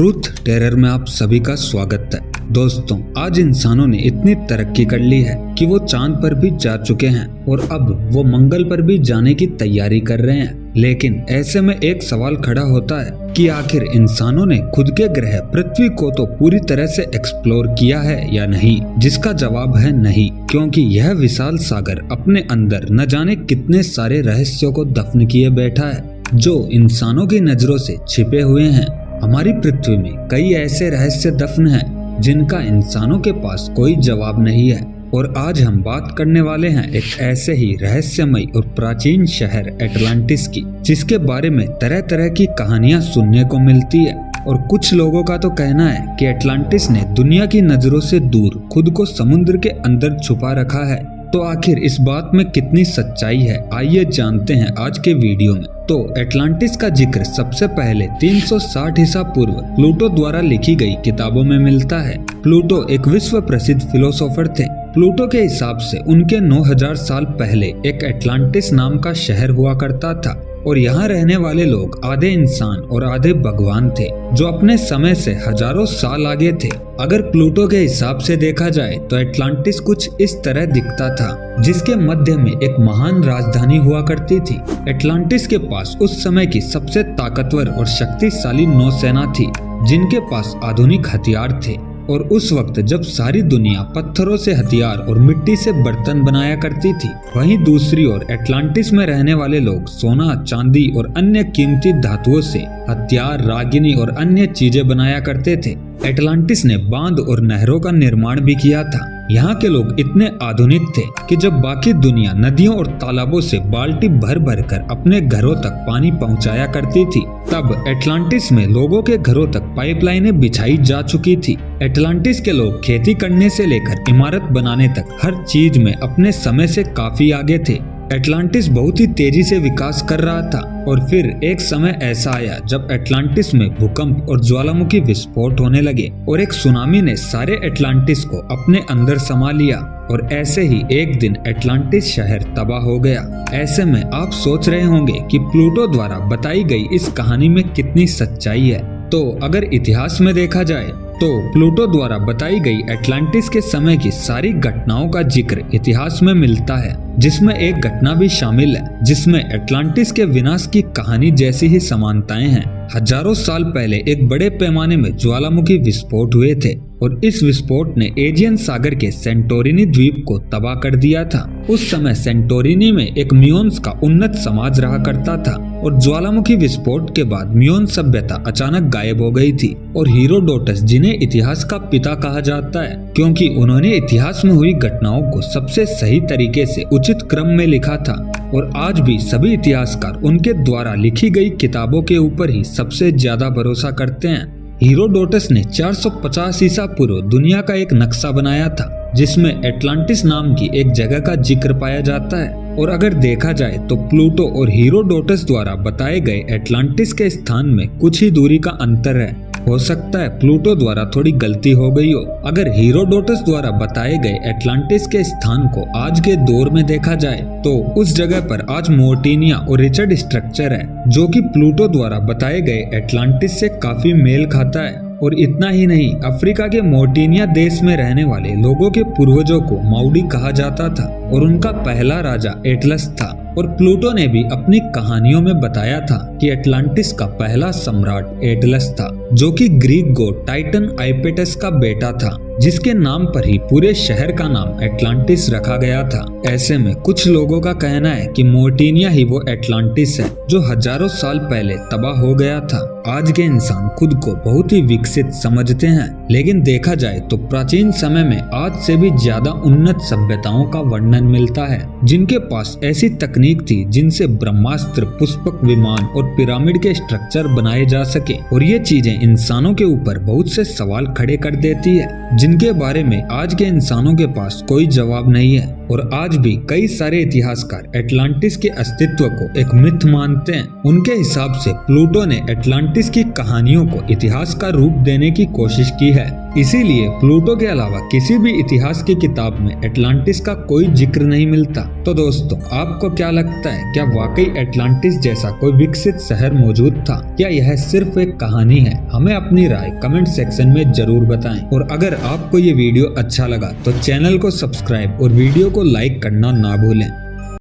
Truth terror में आप सभी का स्वागत है। दोस्तों, आज इंसानों ने इतनी तरक्की कर ली है कि वो चांद पर भी जा चुके हैं और अब वो मंगल पर भी जाने की तैयारी कर रहे हैं। लेकिन ऐसे में एक सवाल खड़ा होता है कि आखिर इंसानों ने खुद के ग्रह पृथ्वी को तो पूरी तरह से एक्सप्लोर किया है या नहीं, जिसका जवाब है नहीं, क्योंकि यह विशाल सागर अपने अंदर न जाने कितने सारे रहस्यों को दफन किए बैठा है जो इंसानों की नजरों से छिपे हुए हैं। हमारी पृथ्वी में कई ऐसे रहस्य दफन हैं जिनका इंसानों के पास कोई जवाब नहीं है, और आज हम बात करने वाले हैं एक ऐसे ही रहस्यमय और प्राचीन शहर एटलांटिस की, जिसके बारे में तरह तरह की कहानियां सुनने को मिलती है। और कुछ लोगों का तो कहना है कि एटलांटिस ने दुनिया की नजरों से दूर खुद को समुद्र के अंदर छुपा रखा है। तो आखिर इस बात में कितनी सच्चाई है, आइए जानते हैं आज के वीडियो में। तो एटलांटिस का जिक्र सबसे पहले 360 ईसा पूर्व प्लूटो द्वारा लिखी गई किताबों में मिलता है। प्लूटो एक विश्व प्रसिद्ध फिलोसोफर थे। प्लूटो के हिसाब से उनके 9000 साल पहले एक एटलांटिस नाम का शहर हुआ करता था, और यहाँ रहने वाले लोग आधे इंसान और आधे भगवान थे जो अपने समय से हजारों साल आगे थे। अगर प्लूटो के हिसाब से देखा जाए तो एटलांटिस कुछ इस तरह दिखता था, जिसके मध्य में एक महान राजधानी हुआ करती थी। एटलांटिस के पास उस समय की सबसे ताकतवर और शक्तिशाली नौसेना थी, जिनके पास आधुनिक हथियार थे। और उस वक्त जब सारी दुनिया पत्थरों से हथियार और मिट्टी से बर्तन बनाया करती थी, वहीं दूसरी ओर एटलांटिस में रहने वाले लोग सोना, चांदी और अन्य कीमती धातुओं से हथियार, रागिनी और अन्य चीजें बनाया करते थे। एटलांटिस ने बांध और नहरों का निर्माण भी किया था। यहाँ के लोग इतने आधुनिक थे कि जब बाकी दुनिया नदियों और तालाबों से बाल्टी भर भर कर अपने घरों तक पानी पहुँचाया करती थी, तब एटलांटिस में लोगों के घरों तक पाइपलाइनें बिछाई जा चुकी थी। एटलांटिस के लोग खेती करने से लेकर इमारत बनाने तक हर चीज में अपने समय से काफी आगे थे। एटलांटिस बहुत ही तेजी से विकास कर रहा था, और फिर एक समय ऐसा आया जब एटलांटिस में भूकंप और ज्वालामुखी विस्फोट होने लगे और एक सुनामी ने सारे एटलांटिस को अपने अंदर समा लिया, और ऐसे ही एक दिन एटलांटिस शहर तबाह हो गया। ऐसे में आप सोच रहे होंगे कि प्लूटो द्वारा बताई गई इस कहानी में कितनी सच्चाई है। तो अगर इतिहास में देखा जाए तो प्लूटो द्वारा बताई गई एटलांटिस के समय की सारी घटनाओं का जिक्र इतिहास में मिलता है, जिसमें एक घटना भी शामिल है जिसमें एटलांटिस के विनाश की कहानी जैसी ही समानताएं हैं। हजारों साल पहले एक बड़े पैमाने में ज्वालामुखी विस्फोट हुए थे, और इस विस्फोट ने एजियन सागर के सेंटोरिनी द्वीप को तबाह कर दिया था। उस समय सेंटोरिनी में एक मियोन्स का उन्नत समाज रहा करता था, और ज्वालामुखी विस्फोट के बाद मियोन सभ्यता अचानक गायब हो गई थी। और हीरोडोटस, जिन्हें इतिहास का पिता कहा जाता है क्योंकि उन्होंने इतिहास में हुई घटनाओं को सबसे सही तरीके से उचित क्रम में लिखा था, और आज भी सभी इतिहासकार उनके द्वारा लिखी गई किताबों के ऊपर ही सबसे ज्यादा भरोसा करते हैं। हीरोडोटस ने 450 ईसा पूर्व दुनिया का एक नक्शा बनाया था, जिसमें एटलांटिस नाम की एक जगह का जिक्र पाया जाता है। और अगर देखा जाए तो प्लूटो और हीरोडोटस द्वारा बताए गए एटलांटिस के स्थान में कुछ ही दूरी का अंतर है। हो सकता है प्लूटो द्वारा थोड़ी गलती हो गई हो। अगर हीरोडोटस द्वारा बताए गए एटलांटिस के स्थान को आज के दौर में देखा जाए तो उस जगह पर आज मोर्टिनिया और रिचर्ड स्ट्रक्चर है, जो कि प्लूटो द्वारा बताए गए एटलांटिस से काफी मेल खाता है। और इतना ही नहीं, अफ्रीका के मोर्टिनिया देश में रहने वाले लोगों के पूर्वजों को माउडी कहा जाता था, और उनका पहला राजा एटलस था। और प्लूटो ने भी अपनी कहानियों में बताया था कि एटलांटिस का पहला सम्राट एटलस था, जो कि ग्रीक गॉड टाइटन आइपेटस का बेटा था, जिसके नाम पर ही पूरे शहर का नाम एटलांटिस रखा गया था। ऐसे में कुछ लोगों का कहना है कि मोर्टिनिया ही वो एटलांटिस है जो हजारों साल पहले तबाह हो गया था। आज के इंसान खुद को बहुत ही विकसित समझते हैं, लेकिन देखा जाए तो प्राचीन समय में आज से भी ज्यादा उन्नत सभ्यताओं का वर्णन मिलता है, जिनके पास ऐसी तकनीक थी जिनसे ब्रह्मास्त्र, पुष्पक विमान और पिरामिड के स्ट्रक्चर बनाए जा सके। और ये चीजें इंसानों के ऊपर बहुत से सवाल खड़े कर देती है, जिनके बारे में आज के इंसानों के पास कोई जवाब नहीं है। और आज भी कई सारे इतिहासकार एटलांटिस के अस्तित्व को एक मिथ मानते हैं। उनके हिसाब से प्लूटो ने एटलांटिस की कहानियों को इतिहास का रूप देने की कोशिश की है, इसीलिए प्लूटो के अलावा किसी भी इतिहास की किताब में एटलांटिस का कोई जिक्र नहीं मिलता। तो दोस्तों, आपको क्या लगता है, क्या वाकई एटलांटिस जैसा कोई विकसित शहर मौजूद था, या यह सिर्फ एक कहानी है? हमें अपनी राय कमेंट सेक्शन में जरूर बताएं। और अगर आपको ये वीडियो अच्छा लगा तो चैनल को सब्सक्राइब और वीडियो को लाइक करना ना भूलें।